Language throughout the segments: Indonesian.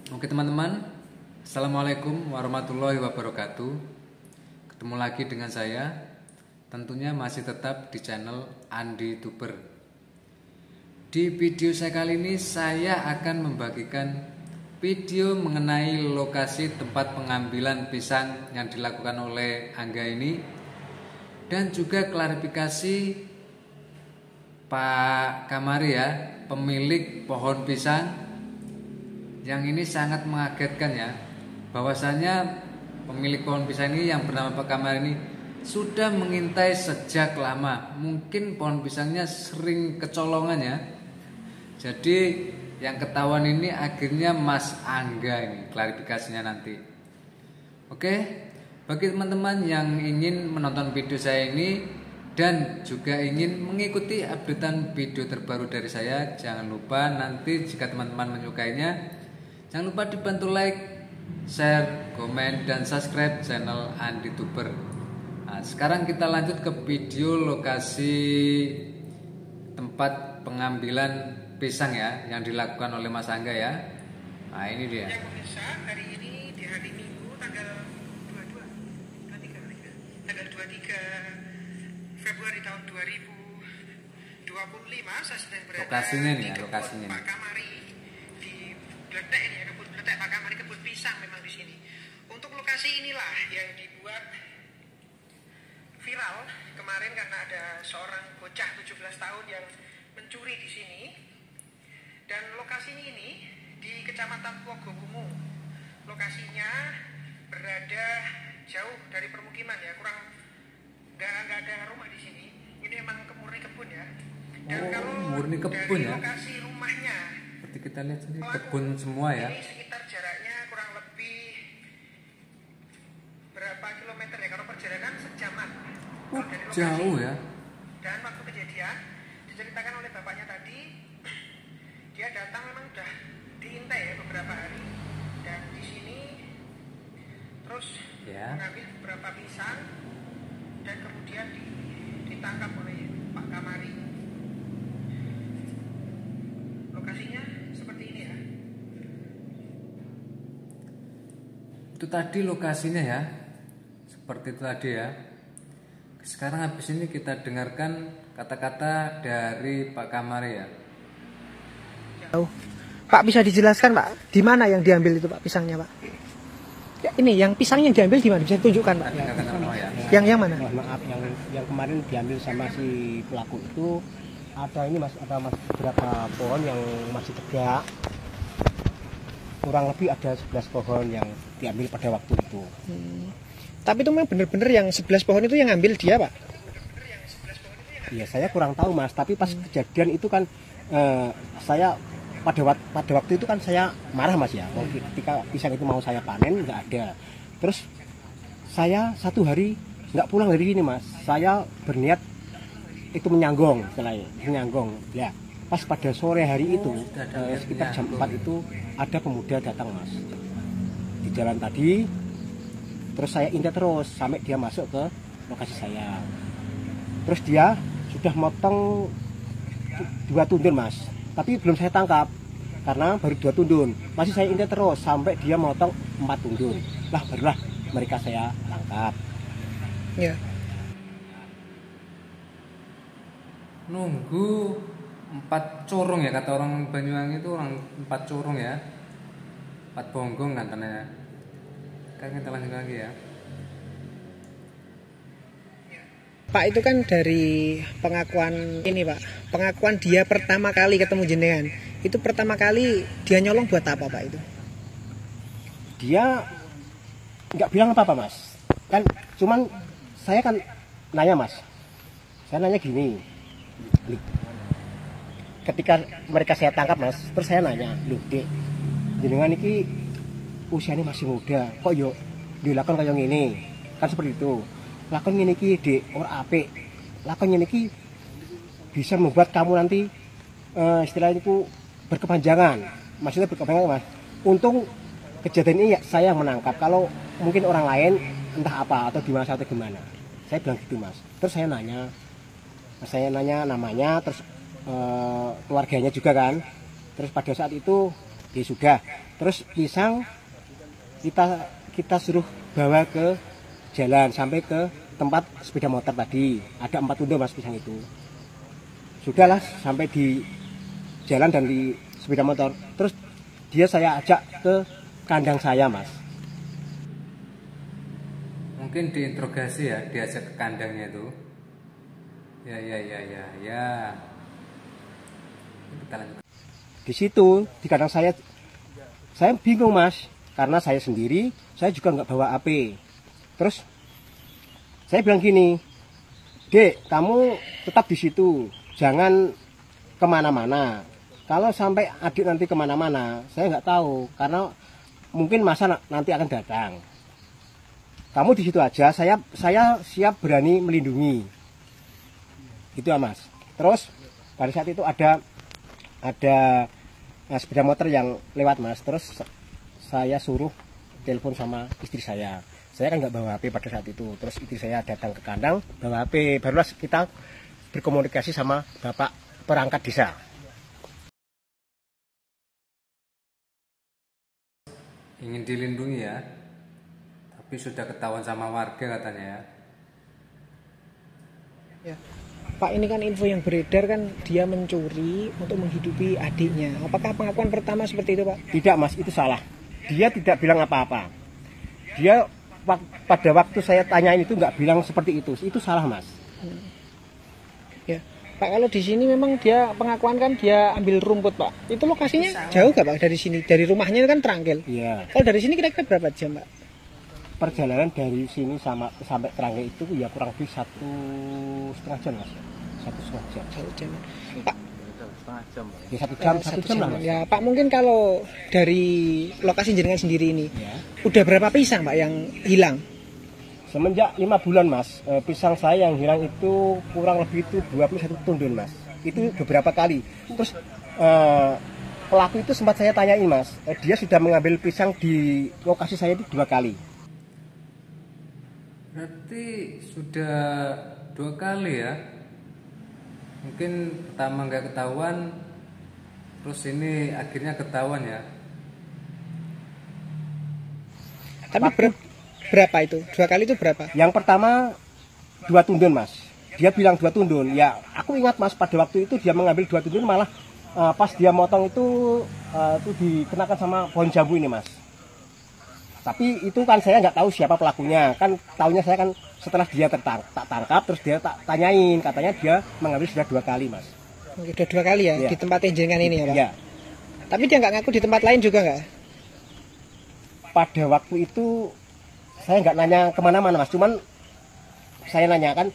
Oke teman-teman, Assalamualaikum warahmatullahi wabarakatuh. Ketemu lagi dengan saya, tentunya masih tetap di channel Andi Tuber. Di video saya kali ini saya akan membagikan video mengenai lokasi tempat pengambilan pisang yang dilakukan oleh Angga ini, dan juga klarifikasi Pak Kamari ya, pemilik pohon pisang. Yang ini sangat mengagetkan ya, bahwasanya pemilik pohon pisang ini yang bernama Pak Kamari ini sudah mengintai sejak lama. Mungkin pohon pisangnya sering kecolongan ya. Jadi yang ketahuan ini akhirnya Mas Angga ini, klarifikasinya nanti. Oke, bagi teman-teman yang ingin menonton video saya ini dan juga ingin mengikuti updatean video terbaru dari saya, jangan lupa nanti jika teman-teman menyukainya, jangan lupa dibantu like, share, komen, dan subscribe channel Andi Tuber. Nah, sekarang kita lanjut ke video lokasi tempat pengambilan pisang ya, yang dilakukan oleh Mas Angga ya. Nah ini dia. Ya pemirsa, hari ini di hari Minggu tanggal 23 Februari tahun 2025, saya sedang berada Lokasinya nih di ya, kebun lokasinya. Pak Kamari di Bletek ini ya, kebun Bletek Pak Kamari, kebun pisang memang di sini. Untuk lokasi inilah yang dibuat viral kemarin karena ada seorang bocah 17 tahun yang mencuri di sini. Dan lokasinya ini di Kecamatan Pogowungu. Lokasinya berada jauh dari permukiman ya, kurang nggak ada rumah di sini. Ini memang murni kebun ya. Dan kalau murni kebun dari ya. lokasi rumahnya, Seperti kita lihat sini kebun semua ya. ini sekitar jaraknya kurang lebih berapa kilometer ya? Kalau perjalanan sejaman. Kalau dari lokasi. Jauh ya. Dan waktu kejadian diceritakan oleh bapaknya tadi, dia datang memang udah diintai ya beberapa hari, dan di sini terus Ya. mengambil beberapa pisang dan kemudian ditangkap oleh Pak Kamari. Lokasinya seperti ini ya. Itu tadi lokasinya ya. Seperti itu tadi ya. Sekarang habis ini kita dengarkan kata-kata dari Pak Kamari ya. Pak, bisa dijelaskan Pak, di mana yang diambil itu Pak pisangnya Pak? Ya, ini yang pisang yang diambil di mana? Bisa ditunjukkan Pak? Dengarkan semua ya. Yang mana? Mohon maaf, yang kemarin diambil sama si pelaku itu ada beberapa pohon yang masih tegak. Kurang lebih ada 11 pohon yang diambil pada waktu itu. Tapi itu memang benar-benar yang 11 pohon itu yang ambil dia Pak? Ya saya kurang tahu Mas, tapi pas kejadian itu kan saya pada waktu itu kan saya marah Mas ya. Ketika pisang itu mau saya panen nggak ada. Terus saya satu hari nggak pulang dari sini Mas. Saya berniat itu menyanggong, ya. Pas pada sore hari itu sekitar jam 4 itu ada pemuda datang Mas di jalan tadi. Terus saya intai terus sampai dia masuk ke lokasi saya. Terus dia sudah motong 2 tundun Mas, tapi belum saya tangkap karena baru 2 tundun. Masih saya intai terus sampai dia motong 4 tundun. Lah barulah mereka saya tangkap. Ya. Nunggu 4 corong ya, kata orang Banyuwangi itu orang 4 corong ya. 4 bonggong katanya. Kan kita lanjut lagi ya. Pak, itu kan dari pengakuan ini Pak, pengakuan dia pertama kali ketemu jenengan. Itu pertama kali dia nyolong buat apa Pak itu? Dia nggak bilang apa-apa Mas, kan cuman saya kan nanya Mas, saya nanya gini, ketika mereka saya tangkap Mas, terus saya nanya, loh Dek, jenengan ini usianya masih muda, kok yuk dilakukan kayak gini, kan seperti itu. Lakon ngene iki Dik, ora apik. Lakon ngene iki bisa membuat kamu nanti istilahnya itu berkepanjangan. Maksudnya berkepanjangan Mas. Untung kejadian ini ya saya yang menangkap. Kalau mungkin orang lain entah apa atau gimana atau gimana. Saya bilang gitu Mas. Terus saya nanya namanya, terus keluarganya juga kan. Terus pada saat itu Ya sudah. Terus pisang kita suruh bawa ke jalan sampai ke tempat sepeda motor tadi. Ada 4 tundo mas pisang itu. Sudahlah sampai di jalan dan di sepeda motor. Terus dia saya ajak ke kandang saya mas. Mungkin diinterogasi ya, diajak ke kandangnya itu. Ya. Kita lanjut. Di situ di kandang saya bingung mas, karena saya sendiri, saya juga nggak bawa AP. Terus saya bilang gini, Dek, kamu tetap di situ, jangan kemana-mana. Kalau sampai adik nanti kemana-mana, saya nggak tahu, karena mungkin masa nanti akan datang. Kamu di situ aja, saya siap berani melindungi. Gitu ya mas. Terus pada saat itu ada sepeda motor yang lewat mas. Terus saya suruh telepon sama istri saya. Saya kan nggak bawa HP pada saat itu. Terus istri saya datang ke kandang bawa HP. Barulah kita berkomunikasi sama bapak perangkat desa. Ingin dilindungi ya, tapi sudah ketahuan sama warga katanya ya. Ya. Pak, ini kan info yang beredar kan dia mencuri untuk menghidupi adiknya. Apakah pengakuan pertama seperti itu Pak? Tidak mas, itu salah. Dia tidak bilang apa-apa. Dia pada waktu saya tanyain itu nggak bilang seperti itu. Itu salah mas. Ya, Pak, kalau di sini memang dia pengakuan kan dia ambil rumput Pak. Itu lokasinya jauh gak Pak dari sini? Dari rumahnya kan Trangkil. Iya. Kalau dari sini kira-kira berapa jam Pak? Perjalanan dari sini sampai Trangkil itu ya kurang lebih 1,5 jam mas. 1,5 jam. 1 jam. Pak, Ya, 1 jam lah mas. Ya Pak, mungkin kalau dari lokasi jenengan sendiri ini Ya. udah berapa pisang Pak yang hilang? Semenjak 5 bulan mas, pisang saya yang hilang itu kurang lebih itu 21 tundun mas. Itu beberapa kali. Terus pelaku itu sempat saya tanyain mas, dia sudah mengambil pisang di lokasi saya itu 2 kali. Berarti sudah 2 kali ya. Mungkin pertama nggak ketahuan, terus ini akhirnya ketahuan ya. Tapi berapa itu? 2 kali itu berapa? Yang pertama 2 tundun mas. Dia bilang 2 tundun. Ya aku ingat mas, pada waktu itu dia mengambil 2 tundun, malah pas dia motong itu dikenakan sama pohon jambu ini mas. Tapi itu kan saya nggak tahu siapa pelakunya. Kan taunya saya kan setelah dia tak tangkap, terus dia tak tanyain, katanya dia mengambil sudah 2 kali mas. Oke, udah 2 kali ya, Ya. di tempat jenengan ini ya Pak? Ya. Tapi dia nggak ngaku di tempat lain juga nggak? Pada waktu itu saya nggak nanya kemana-mana mas, cuman saya tanyakan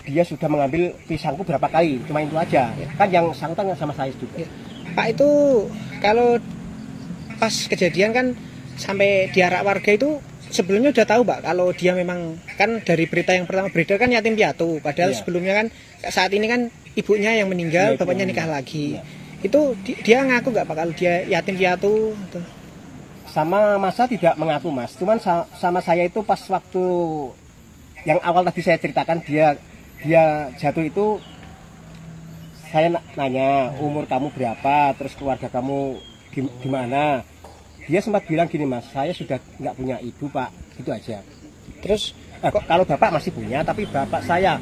dia sudah mengambil pisangku berapa kali, cuma itu aja. Kan yang sangkutan sama saya juga. Ya. Pak, itu kalau pas kejadian kan sampai diarak warga itu sebelumnya udah tahu Pak kalau dia memang, kan dari berita yang pertama beredar kan yatim piatu, padahal Iya. sebelumnya kan saat ini kan ibunya yang meninggal, Iya, bapaknya ibunya nikah meninggal. lagi. Iya. Itu dia ngaku nggak Pak kalau dia yatim piatu? Sama masa tidak mengaku mas, cuman sama saya itu pas waktu yang awal tadi saya ceritakan dia jatuh itu, saya nanya umur kamu berapa, terus keluarga kamu di mana. Dia sempat bilang gini mas, saya sudah nggak punya ibu pak, itu aja. Terus Kalau bapak masih punya, tapi bapak saya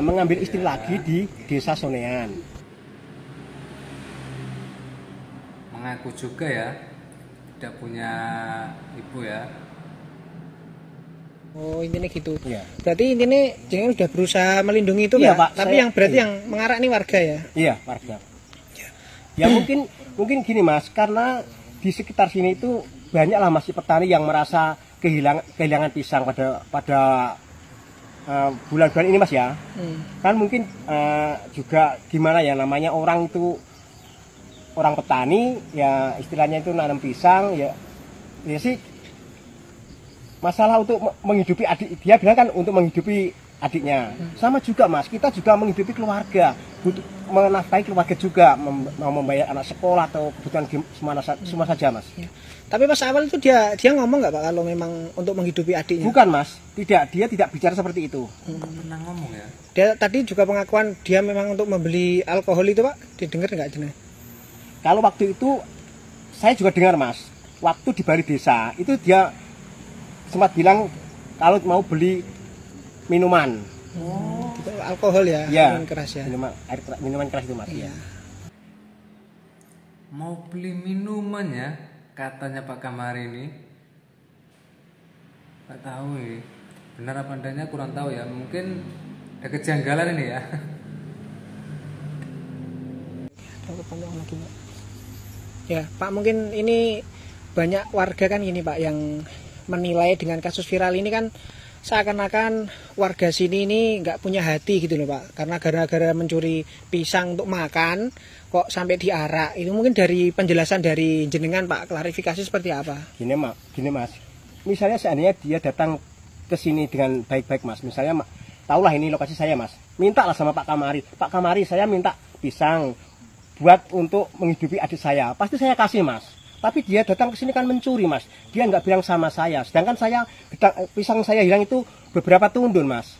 mengambil istri lagi di desa Sonean. Mengaku juga ya, tidak punya ibu ya. oh intinya gitu. Iya. Berarti intinya jangan udah berusaha melindungi itu Iya, Pak. Pak, Tapi saya- yang berarti iya. yang mengarak ini warga ya. Iya, warga. Ya mungkin gini mas, karena di sekitar sini itu banyaklah masih petani yang merasa kehilangan pisang pada bulan-bulan ini mas ya. Kan mungkin juga gimana ya, namanya orang itu orang petani ya, istilahnya itu nanam pisang ya sih, masalah untuk menghidupi adik, dia bilang kan untuk menghidupi adiknya. Sama juga mas, kita juga menghidupi keluarga, butuh menafkahi keluarga juga, mau membayar anak sekolah atau kebutuhan semua saja mas. Ya. Tapi pas awal itu dia ngomong nggak Pak kalau memang untuk menghidupi adiknya? Bukan mas, dia tidak bicara seperti itu. Pernah ngomong ya. Dia tadi juga pengakuan dia memang untuk membeli alkohol itu Pak, didengar nggak jenengan? Kalau waktu itu saya juga dengar Mas, waktu di Bali Desa itu dia sempat bilang kalau mau beli minuman. Gitu, alkohol ya, Ya, minuman keras ya. minuman keras itu Mas. Iya. Mau beli minuman ya, katanya Pak Kamar ini. Nggak tahu ya, benar apa adanya kurang tahu ya. Mungkin ada kejanggalan ini ya. Ya Pak, mungkin ini banyak warga kan ini Pak yang menilai dengan kasus viral ini kan seakan-akan warga sini ini nggak punya hati gitu loh Pak, karena gara-gara mencuri pisang untuk makan kok sampai diarak. Itu mungkin dari penjelasan dari jenengan Pak, klarifikasi seperti apa? Gini Mas, misalnya seandainya dia datang ke sini dengan baik-baik Mas, misalnya tahulah ini lokasi saya Mas, mintalah sama Pak Kamari saya minta pisang buat untuk menghidupi adik saya, pasti saya kasih Mas. Tapi dia datang ke sini kan mencuri Mas, dia nggak bilang sama saya, sedangkan saya pisang saya hilang itu beberapa tundun Mas.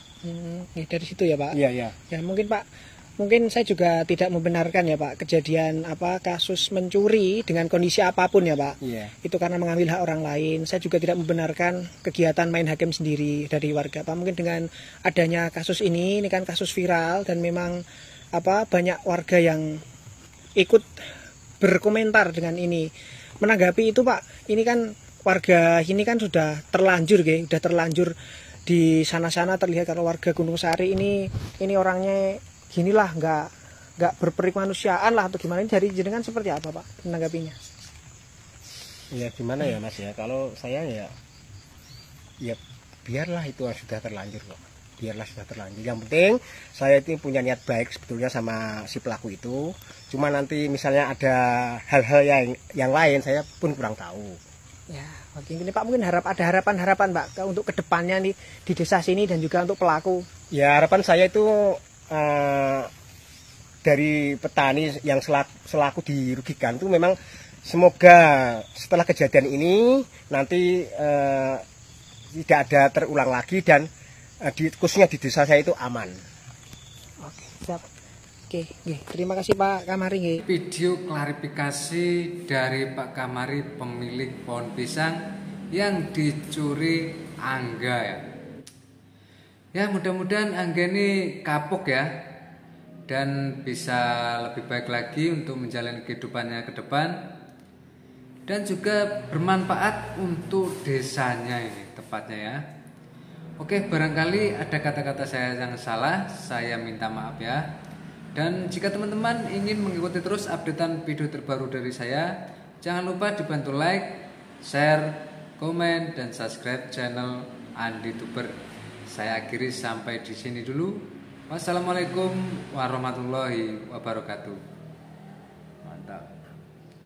Ya, dari situ ya Pak. Iya. Ya mungkin Pak, mungkin saya juga tidak membenarkan ya Pak kejadian kasus mencuri dengan kondisi apapun ya Pak. Iya. Itu karena mengambil hak orang lain. Saya juga tidak membenarkan kegiatan main hakim sendiri dari warga Pak. Mungkin dengan adanya kasus ini kan kasus viral dan memang banyak warga yang ikut berkomentar dengan ini. Menanggapi itu Pak, ini kan warga ini kan sudah terlanjur di sana-sana terlihat kalau warga Gunung Sari ini orangnya ginilah, nggak berperikmanusiaan lah atau gimana. Ini dari jenengan seperti apa Pak menanggapinya? Ya gimana ya Mas ya, kalau saya ya biarlah itu sudah terlanjur kok, yang penting saya itu punya niat baik sebetulnya sama si pelaku itu, cuma nanti misalnya ada hal-hal yang lain saya pun kurang tahu. Ya, oke. Ini Pak mungkin ada harapan Pak untuk kedepannya nih di desa sini dan juga untuk pelaku. Ya harapan saya itu dari petani yang selaku dirugikan itu memang semoga setelah kejadian ini nanti tidak ada terulang lagi dan khususnya di desa saya itu aman. Oke, siap. Oke, terima kasih Pak Kamari. Video klarifikasi dari Pak Kamari, pemilik pohon pisang yang dicuri Angga ya. Ya mudah-mudahan Angga ini kapok ya dan bisa lebih baik lagi untuk menjalani kehidupannya ke depan dan juga bermanfaat untuk desanya ini tepatnya ya. Oke, barangkali ada kata-kata saya yang salah, saya minta maaf ya. Dan jika teman-teman ingin mengikuti terus updatean video terbaru dari saya, jangan lupa dibantu like, share, komen, dan subscribe channel Andi Tuber. Saya akhiri sampai di sini dulu. Wassalamualaikum warahmatullahi wabarakatuh.